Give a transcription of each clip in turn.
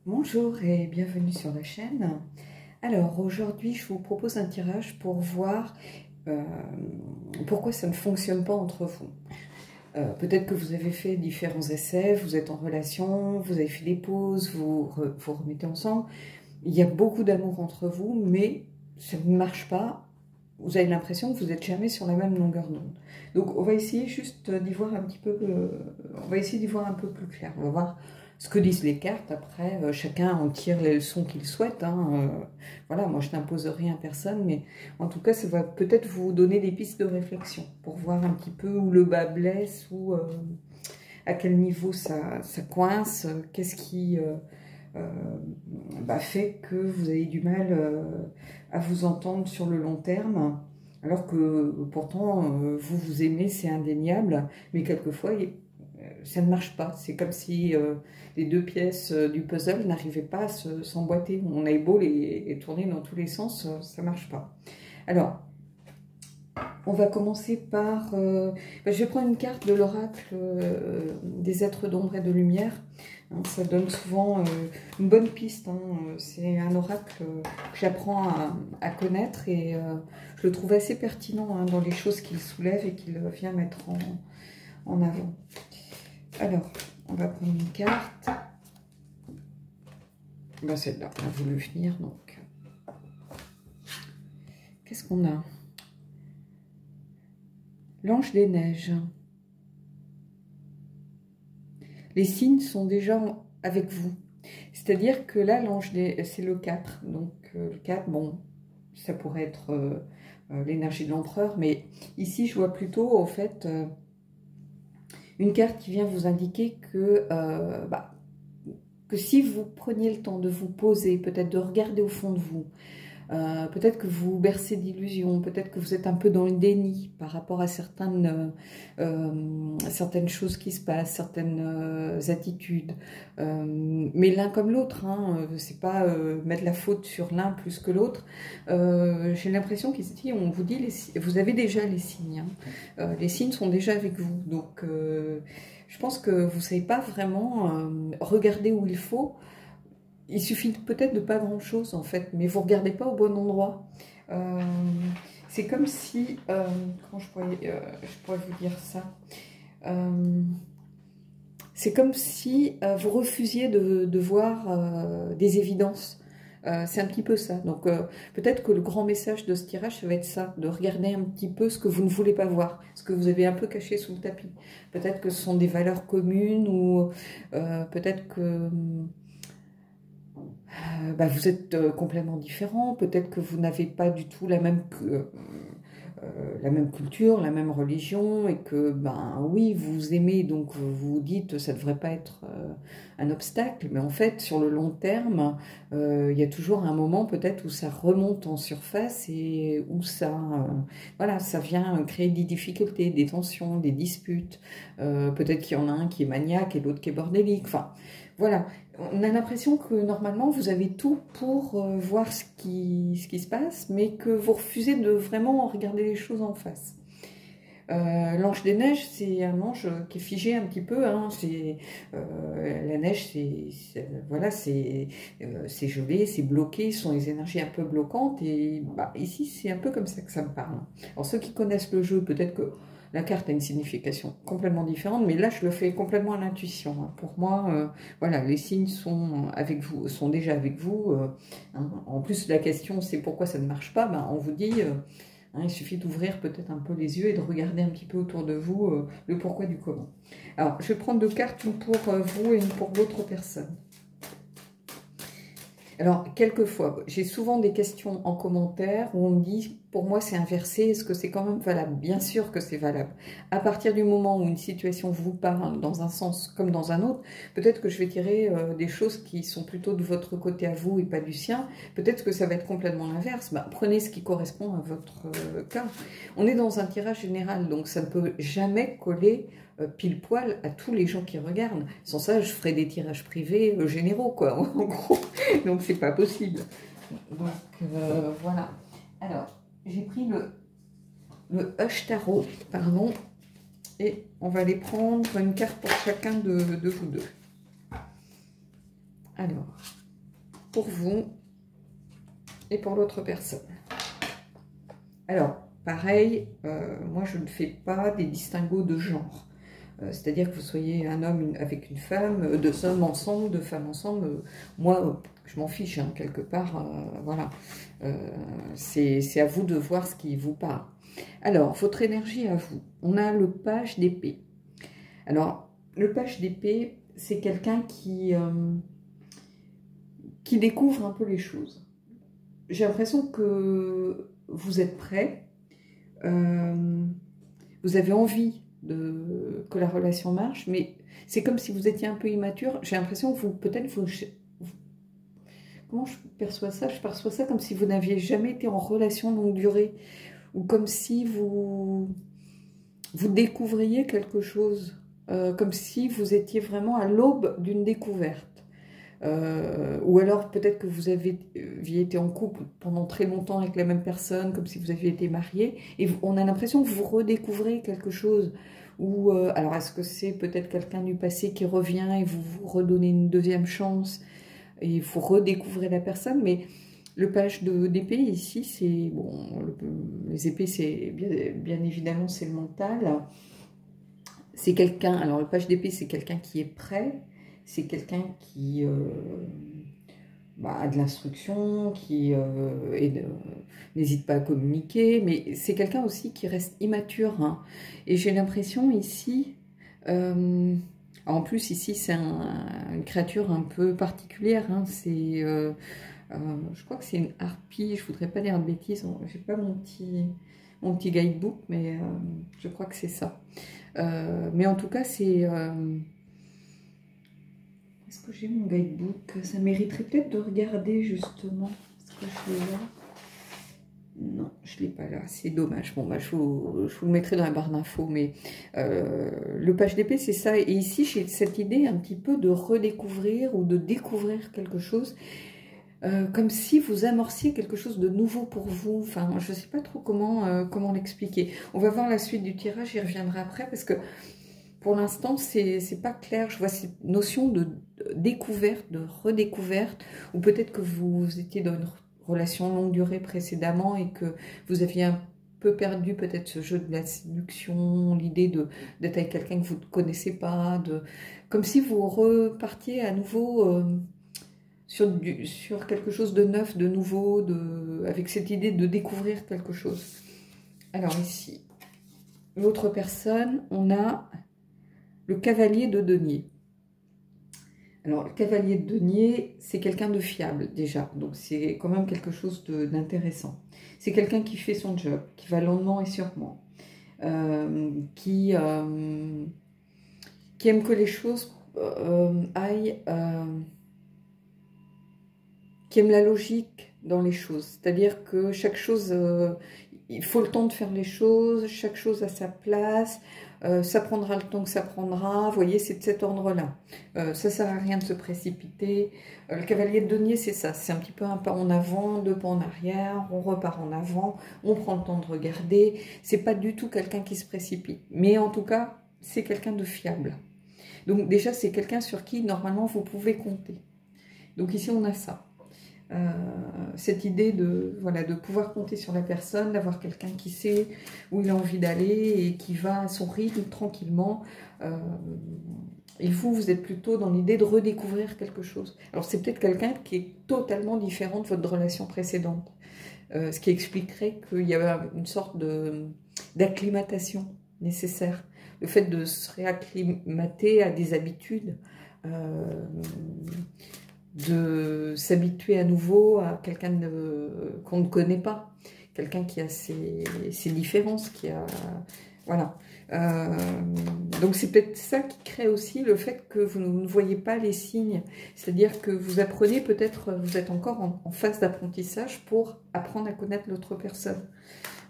Bonjour et bienvenue sur la chaîne. Alors aujourd'hui je vous propose un tirage pour voir pourquoi ça ne fonctionne pas entre vous. Peut-être que vous avez fait différents essais, vous êtes en relation, vous avez fait des pauses, vous remettez ensemble. Il y a beaucoup d'amour entre vous mais ça ne marche pas. Vous avez l'impression que vous n'êtes jamais sur la même longueur d'onde. Donc on va essayer juste d'y voir un petit peu, on va essayer d'y voir un peu plus clair. On va voir ce que disent les cartes. Après, chacun en tire les leçons qu'il souhaite. Voilà, moi je n'impose rien à personne, mais en tout cas, ça va peut-être vous donner des pistes de réflexion pour voir un petit peu où le bas blesse, ou à quel niveau ça coince, qu'est-ce qui fait que vous avez du mal à vous entendre sur le long terme, alors que pourtant vous vous aimez, c'est indéniable, mais quelquefois ça ne marche pas. C'est comme si les deux pièces du puzzle n'arrivaient pas à s'emboîter. On avait beau les tourner dans tous les sens, ça ne marche pas. Alors, on va commencer par... je vais prendre une carte de l'oracle des êtres d'ombre et de lumière. Ça donne souvent une bonne piste. C'est un oracle que j'apprends à connaître et je le trouve assez pertinent dans les choses qu'il soulève et qu'il vient mettre en avant. Alors, on va prendre une carte. Ben, celle-là, on a voulu venir, donc... Qu'est-ce qu'on a? L'ange des neiges. Les signes sont déjà avec vous. C'est-à-dire que là, c'est le 4. Donc, le 4, bon, ça pourrait être l'énergie de l'empereur. Mais ici, je vois plutôt, au fait, une carte qui vient vous indiquer que si vous preniez le temps de vous poser, peut-être de regarder au fond de vous, peut-être que vous bercez d'illusions, peut-être que vous êtes un peu dans le déni par rapport à certaines choses qui se passent, certaines attitudes. Mais l'un comme l'autre, c'est pas mettre la faute sur l'un plus que l'autre. J'ai l'impression qu'ici, on vous dit, vous avez déjà les signes. Les signes sont déjà avec vous. Donc, je pense que vous ne savez pas vraiment regarder où il faut. Il suffit peut-être de pas grand-chose, en fait, mais vous ne regardez pas au bon endroit. C'est comme si... comment je pourrais vous dire ça, c'est comme si vous refusiez de voir des évidences. C'est un petit peu ça. Donc, peut-être que le grand message de ce tirage, ça va être ça, de regarder un petit peu ce que vous ne voulez pas voir, ce que vous avez un peu caché sous le tapis. Peut-être que ce sont des valeurs communes, ou peut-être que... vous êtes complètement différents, peut-être que vous n'avez pas du tout la même culture, la même religion, et que, oui, vous aimez, donc vous vous dites ça ne devrait pas être un obstacle, mais en fait, sur le long terme, il y a toujours un moment peut-être où ça remonte en surface et où voilà, ça vient créer des difficultés, des tensions, des disputes. Peut-être qu'il y en a un qui est maniaque et l'autre qui est bordélique, enfin, voilà. On a l'impression que normalement vous avez tout pour voir ce qui se passe, mais que vous refusez de vraiment regarder les choses en face. L'ange des neiges, c'est un ange qui est figé un petit peu. La neige, voilà, c'est gelé, c'est bloqué, ce sont les énergies un peu bloquantes. Et ici, c'est un peu comme ça que ça me parle. Alors ceux qui connaissent le jeu, peut-être que la carte a une signification complètement différente, mais là, je le fais complètement à l'intuition. Pour moi, voilà, les signes sont avec vous, sont déjà avec vous. En plus, la question, c'est pourquoi ça ne marche pas. On vous dit, il suffit d'ouvrir peut-être un peu les yeux et de regarder un petit peu autour de vous le pourquoi du comment. Alors, je vais prendre deux cartes, une pour vous et une pour l'autre personne. Alors, quelquefois, j'ai souvent des questions en commentaire où on me dit, pour moi c'est inversé, est-ce que c'est quand même valable? Bien sûr que c'est valable. À partir du moment où une situation vous parle dans un sens comme dans un autre, peut-être que je vais tirer des choses qui sont plutôt de votre côté à vous et pas du sien. Peut-être que ça va être complètement l'inverse. Prenez ce qui correspond à votre cas. On est dans un tirage général, donc ça ne peut jamais coller pile poil à tous les gens qui regardent. Sans ça, je ferais des tirages privés généraux, quoi, en gros. Donc, c'est pas possible. Donc, voilà. Alors, j'ai pris le Hush Tarot, pardon, et on va aller prendre une carte pour chacun de vous deux. Alors, pour vous et pour l'autre personne. Alors, pareil, moi je ne fais pas des distinguos de genre. C'est-à-dire que vous soyez un homme avec une femme, deux hommes ensemble, deux femmes ensemble. Moi, je m'en fiche, hein, quelque part, voilà. C'est à vous de voir ce qui vous parle. Alors, votre énergie à vous. On a le page d'épée. Alors, le page d'épée, c'est quelqu'un qui découvre un peu les choses. J'ai l'impression que vous êtes prêt, vous avez envie que la relation marche, mais c'est comme si vous étiez un peu immature. J'ai l'impression que vous, peut-être, comment je perçois ça? Je perçois ça comme si vous n'aviez jamais été en relation longue durée, ou comme si vous découvriez quelque chose, comme si vous étiez vraiment à l'aube d'une découverte. Ou alors peut-être que vous aviez été en couple pendant très longtemps avec la même personne, comme si vous aviez été marié, et on a l'impression que vous redécouvrez quelque chose. Ou alors est-ce que c'est peut-être quelqu'un du passé qui revient et vous vous redonnez une deuxième chance et vous redécouvrez la personne. Mais le page d'épée ici, c'est bon, les épées, c'est bien évidemment c'est le mental. C'est quelqu'un, alors le page d'épée, c'est quelqu'un qui est prêt. C'est quelqu'un qui a de l'instruction, qui n'hésite pas à communiquer, mais c'est quelqu'un aussi qui reste immature. Hein. Et j'ai l'impression ici, en plus ici c'est une créature un peu particulière, hein, c'est, je crois que c'est une harpie, je voudrais pas dire de bêtises, j'ai pas mon petit guidebook, mais je crois que c'est ça. Mais en tout cas c'est... Est-ce que j'ai mon guidebook? Ça mériterait peut-être de regarder justement. Est-ce que je l'ai là? Non, je ne l'ai pas là. C'est dommage. Bon, bah, je vous le mettrai dans la barre d'infos. Mais le page d'épée, c'est ça. Et ici, j'ai cette idée un petit peu de redécouvrir ou de découvrir quelque chose. Comme si vous amorciez quelque chose de nouveau pour vous. Enfin, je ne sais pas trop comment l'expliquer. On va voir la suite du tirage. J'y reviendrai après parce que... Pour l'instant, c'est pas clair. Je vois cette notion de découverte, de redécouverte, ou peut-être que vous étiez dans une relation longue durée précédemment et que vous aviez un peu perdu peut-être ce jeu de la séduction, l'idée d'être avec quelqu'un que vous ne connaissez pas, comme si vous repartiez à nouveau sur quelque chose de neuf, de nouveau, avec cette idée de découvrir quelque chose. Alors ici, l'autre personne, on a... Le cavalier de denier. Alors, le cavalier de denier, c'est quelqu'un de fiable déjà. Donc, c'est quand même quelque chose d'intéressant. C'est quelqu'un qui fait son job, qui va lentement et sûrement. Qui aime que les choses aillent... qui aime la logique dans les choses. C'est-à-dire que chaque chose... il faut le temps de faire les choses, chaque chose à sa place... ça prendra le temps que ça prendra, vous voyez, c'est de cet ordre-là. Ça sert à rien de se précipiter. Le cavalier de denier, c'est ça, c'est un petit peu un pas en avant, deux pas en arrière, on repart en avant, on prend le temps de regarder. C'est pas du tout quelqu'un qui se précipite, mais en tout cas, c'est quelqu'un de fiable. Donc déjà, c'est quelqu'un sur qui, normalement, vous pouvez compter. Donc ici, on a ça. Cette idée de pouvoir compter sur la personne, d'avoir quelqu'un qui sait où il a envie d'aller et qui va à son rythme tranquillement. Et vous êtes plutôt dans l'idée de redécouvrir quelque chose. Alors c'est peut-être quelqu'un qui est totalement différent de votre relation précédente, ce qui expliquerait qu'il y a une sorte d'acclimatation nécessaire. Le fait de se réacclimater à des habitudes, de s'habituer à nouveau à quelqu'un qu'on ne connaît pas, quelqu'un qui a ses différences, qui a... Voilà. Donc c'est peut-être ça qui crée aussi le fait que vous ne voyez pas les signes. C'est-à-dire que vous apprenez, peut-être, vous êtes encore en phase d'apprentissage pour apprendre à connaître l'autre personne.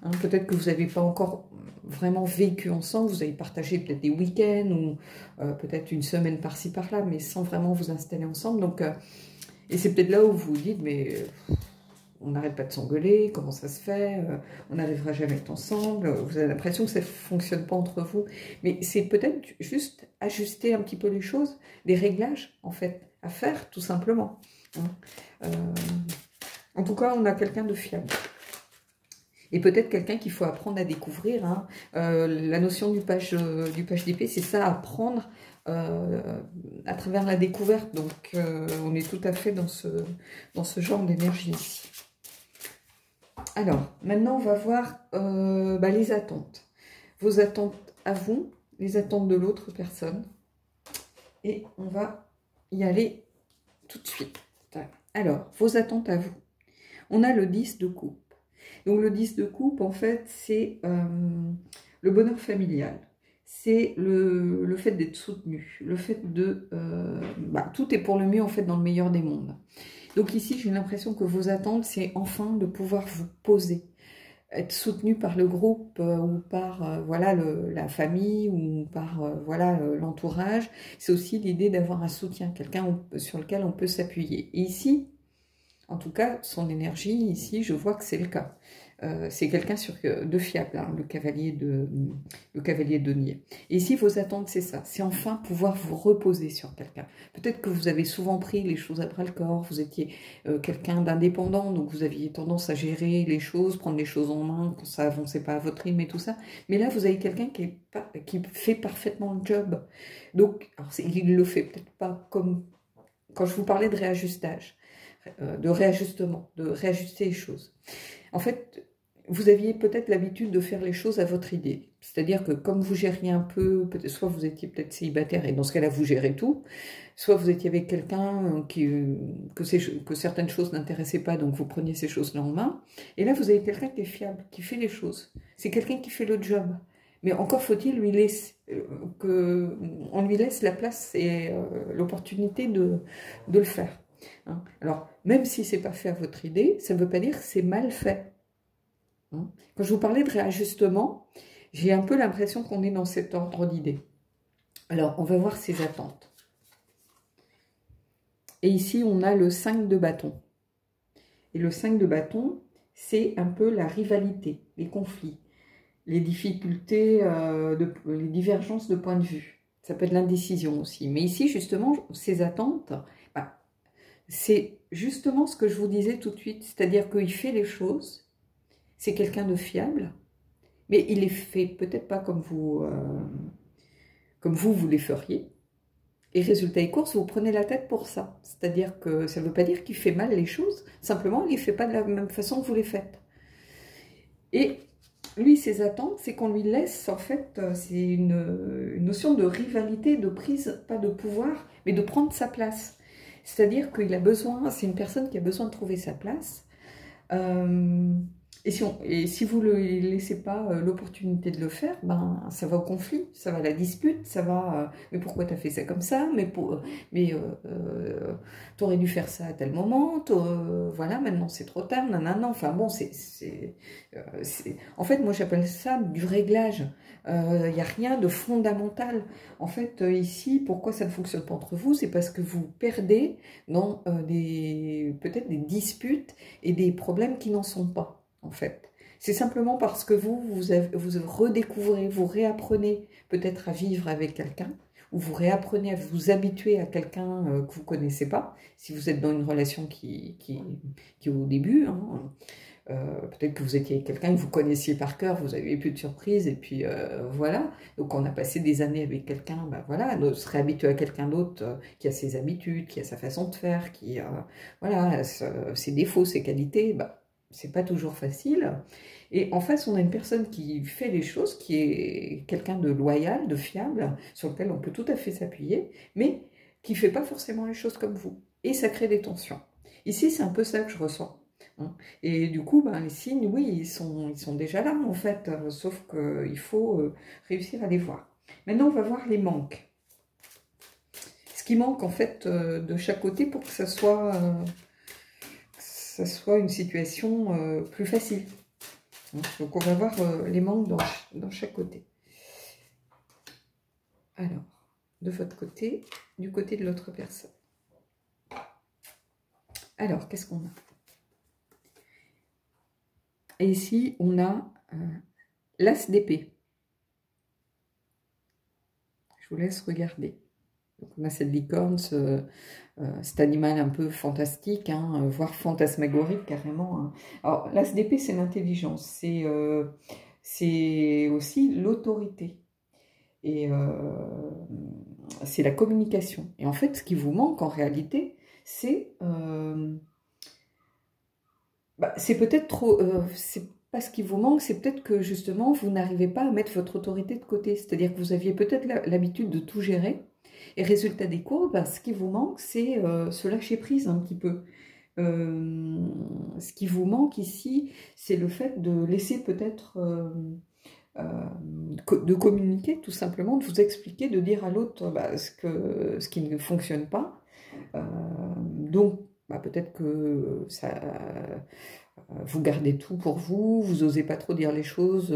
Hein, peut-être que vous n'avez pas encore vraiment vécu ensemble, vous avez partagé peut-être des week-ends ou peut-être une semaine par-ci par-là, mais sans vraiment vous installer ensemble. Donc, et c'est peut-être là où vous vous dites, mais on n'arrête pas de s'engueuler, comment ça se fait, on n'arrivera jamais à être ensemble, vous avez l'impression que ça ne fonctionne pas entre vous. Mais c'est peut-être juste ajuster un petit peu les choses, des réglages en fait, à faire, tout simplement. Hein. En tout cas, on a quelqu'un de fiable. Et peut-être quelqu'un qu'il faut apprendre à découvrir. Hein. La notion du page d'épée, c'est ça, apprendre à travers la découverte. Donc, on est tout à fait dans ce genre d'énergie ici. Alors, maintenant, on va voir les attentes. Vos attentes à vous, les attentes de l'autre personne. Et on va y aller tout de suite. Alors, vos attentes à vous. On a le 10 de coupe. Donc, le 10 de coupe, en fait, c'est le bonheur familial. C'est le fait d'être soutenu. Le fait de... tout est pour le mieux, en fait, dans le meilleur des mondes. Donc, ici, j'ai l'impression que vos attentes, c'est enfin de pouvoir vous poser. Être soutenu par le groupe ou par voilà la famille ou par voilà l'entourage. C'est aussi l'idée d'avoir un soutien, quelqu'un sur lequel on peut s'appuyer. Et ici, en tout cas, son énergie, ici, je vois que c'est le cas. C'est quelqu'un de fiable, hein, le cavalier de denier. Et ici, vos attentes, c'est ça. C'est enfin pouvoir vous reposer sur quelqu'un. Peut-être que vous avez souvent pris les choses à bras le corps. Vous étiez quelqu'un d'indépendant, donc vous aviez tendance à gérer les choses, prendre les choses en main quand ça avançait pas à votre rythme et tout ça. Mais là, vous avez quelqu'un qui fait parfaitement le job. Donc, alors, il le fait peut-être pas comme quand je vous parlais de réajustage. De réajustement, de réajuster les choses. En fait, vous aviez peut-être l'habitude de faire les choses à votre idée. C'est-à-dire que comme vous gériez un peu, soit vous étiez peut-être célibataire et dans ce cas-là, vous gérez tout, soit vous étiez avec quelqu'un que certaines choses n'intéressaient pas, donc vous preniez ces choses-là en main. Et là, vous avez quelqu'un qui est fiable, qui fait les choses. C'est quelqu'un qui fait le job. Mais encore faut-il qu'on lui laisse la place et l'opportunité de le faire. Hein. Alors, même si c'est pas fait à votre idée, ça ne veut pas dire que c'est mal fait. Hein. Quand je vous parlais de réajustement, j'ai un peu l'impression qu'on est dans cet ordre d'idées. Alors, on va voir ses attentes. Et ici, on a le 5 de bâton. Et le 5 de bâton, c'est un peu la rivalité, les conflits, les difficultés, les divergences de point de vue. Ça peut être l'indécision aussi. Mais ici, justement, ces attentes... c'est justement ce que je vous disais tout de suite, c'est-à-dire qu'il fait les choses, c'est quelqu'un de fiable, mais il les fait peut-être pas comme vous les feriez. Et résultat des courses, vous prenez la tête pour ça. C'est-à-dire que ça ne veut pas dire qu'il fait mal les choses, simplement il ne les fait pas de la même façon que vous les faites. Et lui, ses attentes, c'est qu'on lui laisse, en fait, c'est une notion de rivalité, de prise, pas de pouvoir, mais de prendre sa place. C'est-à-dire qu'il a besoin, c'est une personne qui a besoin de trouver sa place. Et si vous ne lui laissez pas l'opportunité de le faire, ben, ça va au conflit, ça va à la dispute, ça va mais pourquoi tu as fait ça comme ça, t'aurais dû faire ça à tel moment, voilà, maintenant c'est trop tard, nanana, enfin bon, en fait, moi j'appelle ça du réglage. Il n'y a rien de fondamental. En fait, ici, pourquoi ça ne fonctionne pas entre vous, c'est parce que vous perdez dans peut-être des disputes et des problèmes qui n'en sont pas. En fait, c'est simplement parce que vous redécouvrez, vous réapprenez peut-être à vivre avec quelqu'un, ou vous réapprenez à vous habituer à quelqu'un que vous ne connaissez pas, si vous êtes dans une relation qui est au début. Hein. Peut-être que vous étiez avec quelqu'un que vous connaissiez par cœur, vous n'avez plus de surprise, et puis voilà. Donc on a passé des années avec quelqu'un, ben voilà, on se réhabitue à quelqu'un d'autre qui a ses habitudes, qui a sa façon de faire, qui voilà, ses défauts, ses qualités, ben, c'est pas toujours facile. Et en face, on a une personne qui fait les choses, qui est quelqu'un de loyal, de fiable, sur lequel on peut tout à fait s'appuyer, mais qui fait pas forcément les choses comme vous. Et ça crée des tensions. Ici, c'est un peu ça que je ressens. Hein. Et du coup, ben, les signes, oui, ils sont déjà là, en fait, sauf qu'il faut réussir à les voir. Maintenant, on va voir les manques. Ce qui manque, en fait, de chaque côté pour que ça soit une situation plus facile. Donc on va voir les manques dans chaque côté. Alors, de votre côté, du côté de l'autre personne. Alors, qu'est-ce qu'on a? Et ici, on a l'as d'épée. Je vous laisse regarder. Donc, on a cette licorne, cet animal un peu fantastique, hein, voire fantasmagorique carrément. Hein. Alors, l'as d'épée, c'est l'intelligence, c'est aussi l'autorité. Et c'est la communication. Et en fait, ce qui vous manque en réalité, c'est peut-être trop... c'est pas ce qui vous manque, c'est peut-être que justement, vous n'arrivez pas à mettre votre autorité de côté. C'est-à-dire que vous aviez peut-être l'habitude de tout gérer. Et résultat des cours, ce qui vous manque, c'est se lâcher prise un petit peu. Ce qui vous manque ici, c'est le fait de laisser peut-être... de communiquer tout simplement, de vous expliquer, de dire à l'autre ce qui ne fonctionne pas. Donc, peut-être que vous gardez tout pour vous, vous n'osez pas trop dire les choses,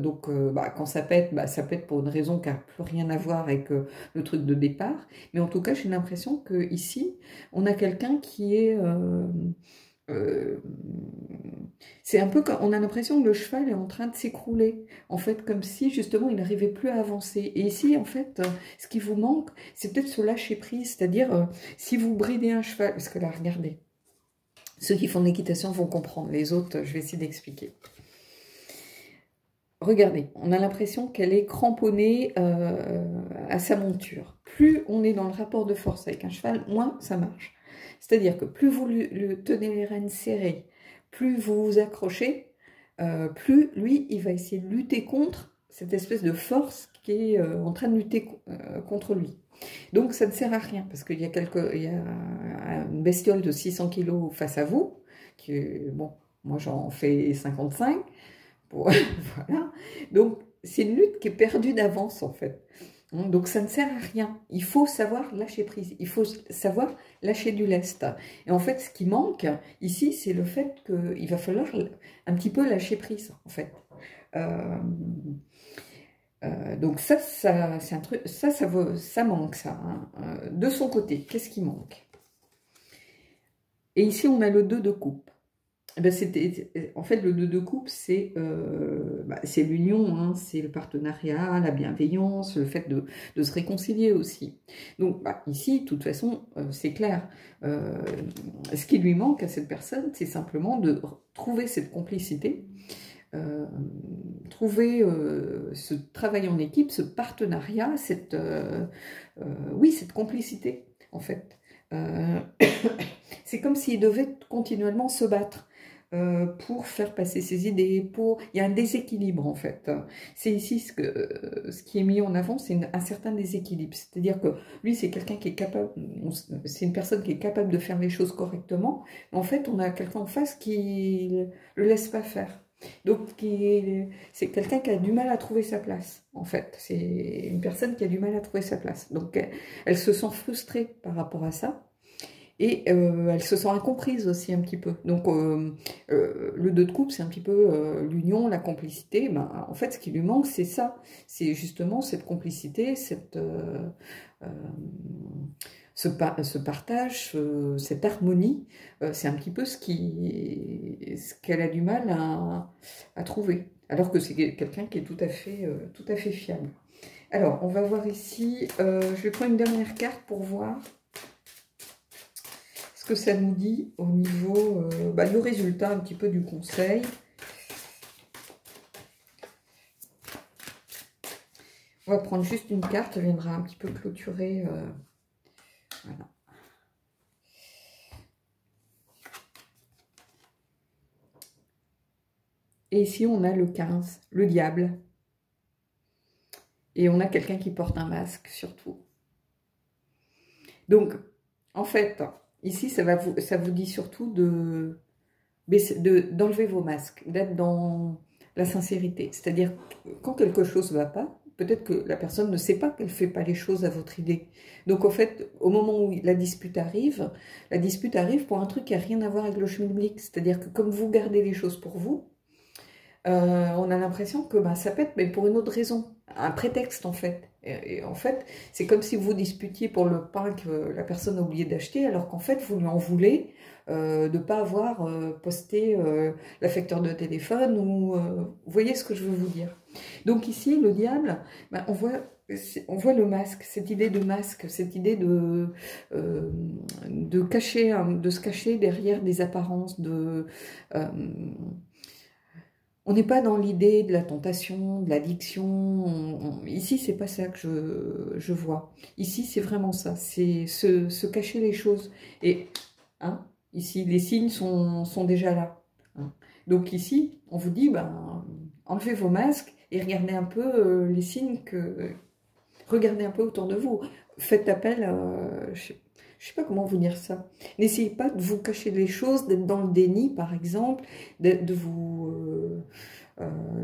donc quand ça pète pour une raison qui n'a plus rien à voir avec le truc de départ. Mais en tout cas, j'ai l'impression qu'ici, on a quelqu'un qui est... c'est un peu comme, on a l'impression que le cheval est en train de s'écrouler, en fait, comme si justement il n'arrivait plus à avancer. Et ici, en fait, ce qui vous manque, c'est peut-être ce lâcher prise, c'est-à-dire si vous bridez un cheval, parce que là, regardez, ceux qui font de l'équitation vont comprendre, les autres, je vais essayer d'expliquer. Regardez, on a l'impression qu'elle est cramponnée à sa monture. Plus on est dans le rapport de force avec un cheval, moins ça marche. C'est-à-dire que plus vous le tenez les rênes serrées, plus vous vous accrochez, plus lui, il va essayer de lutter contre cette espèce de force qui est en train de lutter contre lui. Donc ça ne sert à rien, parce qu'il y a une bestiole de 600 kg face à vous, bon, moi j'en fais 55, voilà. Donc c'est une lutte qui est perdue d'avance en fait. Donc ça ne sert à rien. Il faut savoir lâcher prise. Il faut savoir lâcher du lest. Et en fait, ce qui manque ici, c'est le fait qu'il va falloir un petit peu lâcher prise, en fait. Donc ça c'est un truc, ça manque, ça. Hein. De son côté, qu'est-ce qui manque? Et ici, on a le 2 de coupe. En fait, le 2 de coupe, c'est l'union, hein, c'est le partenariat, la bienveillance, le fait de se réconcilier aussi. Donc ici, de toute façon, c'est clair. Ce qui lui manque à cette personne, c'est simplement de trouver cette complicité, trouver ce travail en équipe, ce partenariat, cette complicité, en fait. C'est comme s'il devait continuellement se battre. Pour faire passer ses idées, il y a un déséquilibre en fait. C'est ici ce qui est mis en avant, c'est un certain déséquilibre. C'est-à-dire que lui, c'est quelqu'un qui est capable, c'est une personne qui est capable de faire les choses correctement. Mais en fait, on a quelqu'un en face qui le laisse pas faire. Donc, c'est quelqu'un qui a du mal à trouver sa place, en fait. C'est une personne qui a du mal à trouver sa place. Donc, elle se sent frustrée par rapport à ça. Et elle se sent incomprise aussi un petit peu. Donc le 2 de coupe, c'est un petit peu l'union, la complicité. En fait, ce qui lui manque, c'est ça. C'est justement cette complicité, ce partage, cette harmonie. C'est un petit peu ce qu'elle a du mal à trouver. Alors que c'est quelqu'un qui est tout à fait fiable. Alors, on va voir ici. Je vais prendre une dernière carte pour voir que ça nous dit au niveau du résultat un petit peu du conseil. On va prendre juste une carte, elle viendra un petit peu clôturer. Voilà. Et ici, on a le 15, le diable. Et on a quelqu'un qui porte un masque, surtout. Donc, en fait... Ici, ça vous dit surtout d'enlever vos masques, d'être dans la sincérité. C'est-à-dire, quand quelque chose ne va pas, peut-être que la personne ne sait pas qu'elle ne fait pas les choses à votre idée. Donc, en fait, au moment où la dispute arrive pour un truc qui n'a rien à voir avec le schmilblick. C'est-à-dire que comme vous gardez les choses pour vous, on a l'impression que ça pète, mais pour une autre raison. Un prétexte, en fait. Et en fait, c'est comme si vous disputiez pour le pain que la personne a oublié d'acheter, alors qu'en fait, vous lui en voulez de ne pas avoir posté l'affecteur de téléphone, ou vous voyez ce que je veux vous dire. Donc ici, le diable, ben, on voit le masque, cette idée de masque, cette idée cacher, de se cacher derrière des apparences, on n'est pas dans l'idée de la tentation, de l'addiction. Ici, c'est pas ça que je vois. Ici, c'est vraiment ça. C'est se cacher les choses. Et hein, ici, les signes sont déjà là. Hein. Donc ici, on vous dit, ben, enlevez vos masques et regardez un peu les signes regardez un peu autour de vous. Faites appel, je sais pas comment vous dire ça. N'essayez pas de vous cacher les choses, d'être dans le déni, par exemple, de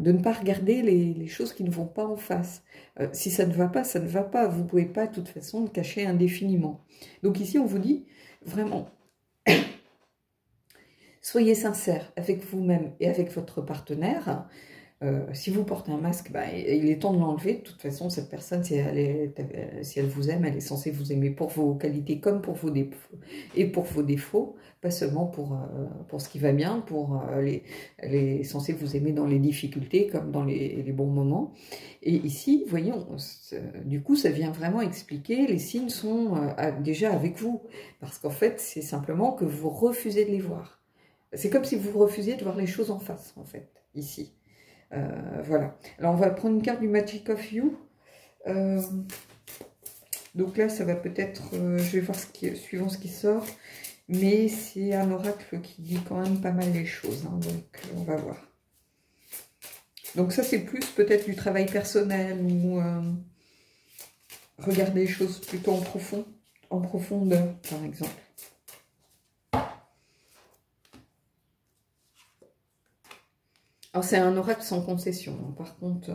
ne pas regarder les choses qui ne vont pas en face. Si ça ne va pas, ça ne va pas. Vous ne pouvez pas, de toute façon, le cacher indéfiniment. Donc ici, on vous dit, vraiment, soyez sincère avec vous-même et avec votre partenaire. Si vous portez un masque, bah, il est temps de l'enlever. De toute façon, cette personne, si elle vous aime, elle est censée vous aimer pour vos qualités comme pour vos défauts. Et pour vos défauts, pas seulement pour ce qui va bien, elle est censée vous aimer dans les difficultés comme dans les bons moments. Et ici, voyons, du coup, ça vient vraiment expliquer, les signes sont déjà avec vous. Parce qu'en fait, c'est simplement que vous refusez de les voir. C'est comme si vous refusiez de voir les choses en face, en fait, ici. Voilà. Alors, on va prendre une carte du Magic of You. Donc là, ça va peut-être... je vais voir suivant ce qui sort. Mais c'est un oracle qui dit quand même pas mal les choses. Hein, donc, on va voir. Donc ça, c'est plus peut-être du travail personnel ou regarder les choses plutôt en profondeur, par exemple. Alors, c'est un oracle sans concession. Hein. Par contre,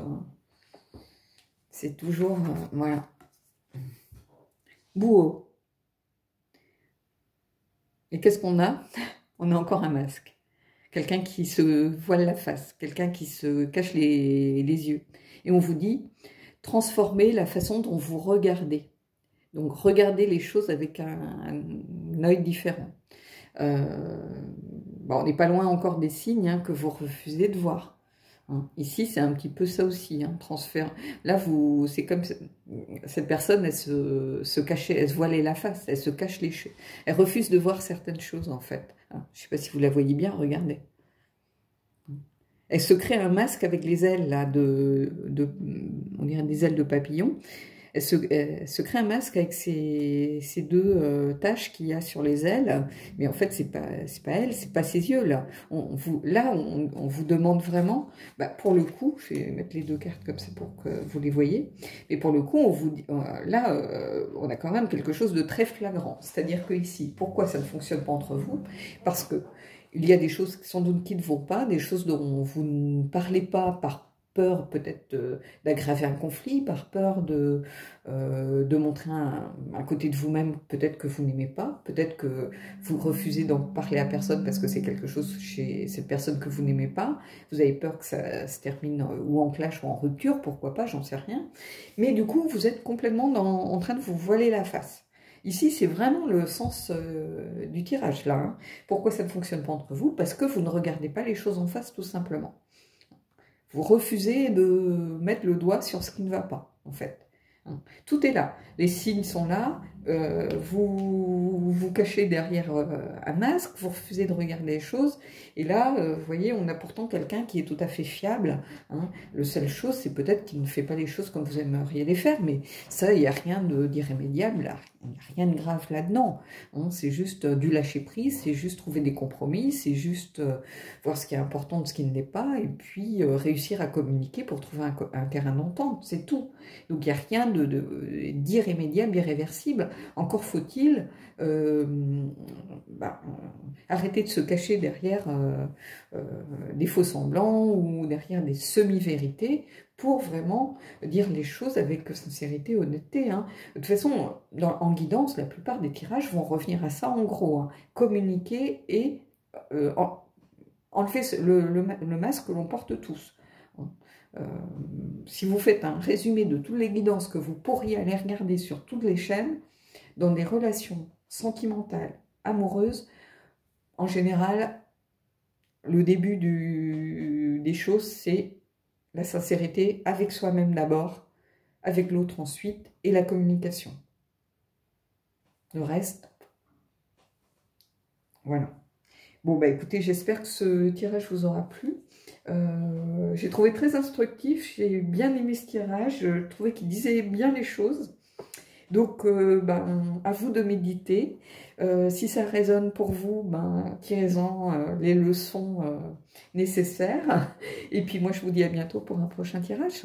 c'est toujours... voilà. Bouhou. Et qu'est-ce qu'on a? On a encore un masque. Quelqu'un qui se voile la face. Quelqu'un qui se cache les yeux. Et on vous dit, transformez la façon dont vous regardez. Donc, regardez les choses avec un œil différent. Bon, on n'est pas loin encore des signes hein, que vous refusez de voir. Hein. Ici, c'est un petit peu ça aussi, hein, transfert. Là, c'est comme cette personne, elle se cachait, elle se voilait la face, elle se cache les cheveux. Elle refuse de voir certaines choses, en fait. Hein. Je ne sais pas si vous la voyez bien, regardez. Elle se crée un masque avec les ailes, là, on dirait des ailes de papillon. Elle se crée un masque avec ces deux taches qu'il y a sur les ailes, mais en fait, c'est pas elle, c'est pas ses yeux, là. On vous demande vraiment, bah, pour le coup, je vais mettre les deux cartes comme ça pour que vous les voyez, mais pour le coup, on vous dit, là, on a quand même quelque chose de très flagrant. C'est-à-dire que ici, pourquoi ça ne fonctionne pas entre vous? Parce que il y a des choses sans doute qui ne vont pas, des choses dont vous ne parlez pas par peur peut-être d'aggraver un conflit, par peur de montrer un côté de vous-même peut-être que vous n'aimez pas, peut-être que vous refusez d'en parler à personne parce que c'est quelque chose chez cette personne que vous n'aimez pas, vous avez peur que ça se termine ou en clash ou en rupture, pourquoi pas, j'en sais rien, mais du coup vous êtes complètement en train de vous voiler la face. Ici, c'est vraiment le sens du tirage, là. Hein. Pourquoi ça ne fonctionne pas entre vous? Parce que vous ne regardez pas les choses en face, tout simplement. Vous refusez de mettre le doigt sur ce qui ne va pas, en fait. Tout est là. Les signes sont là. Vous vous cachez derrière un masque. Vous refusez de regarder les choses. Et là, vous voyez, on a pourtant quelqu'un qui est tout à fait fiable. Hein. La seule chose, c'est peut-être qu'il ne fait pas les choses comme vous aimeriez les faire. Mais ça, il n'y a rien d'irrémédiable. Il n'y a rien de grave là-dedans. Hein. C'est juste du lâcher-prise. C'est juste trouver des compromis. C'est juste voir ce qui est important de ce qui ne l'est pas. Et puis, réussir à communiquer pour trouver un terrain d'entente. C'est tout. Donc, il n'y a rien d'irrémédiable, irréversible. Encore faut-il arrêter de se cacher derrière des faux semblants ou derrière des semi-vérités pour vraiment dire les choses avec sincérité et honnêteté. Hein. De toute façon, en guidance, la plupart des tirages vont revenir à ça en gros. Hein. Communiquer et enlever le masque que l'on porte tous. Si vous faites un résumé de toutes les guidances que vous pourriez aller regarder sur toutes les chaînes, dans des relations sentimentales, amoureuses, en général, le début des choses, c'est La sincérité avec soi-même d'abord, avec l'autre ensuite, et la communication. Le reste, voilà. Bon, bah écoutez, j'espère que ce tirage vous aura plu. J'ai trouvé très instructif, j'ai bien aimé ce tirage, je trouvais qu'il disait bien les choses. Donc, ben, à vous de méditer. Si ça résonne pour vous, ben, tirez-en les leçons nécessaires. Et puis moi, je vous dis à bientôt pour un prochain tirage.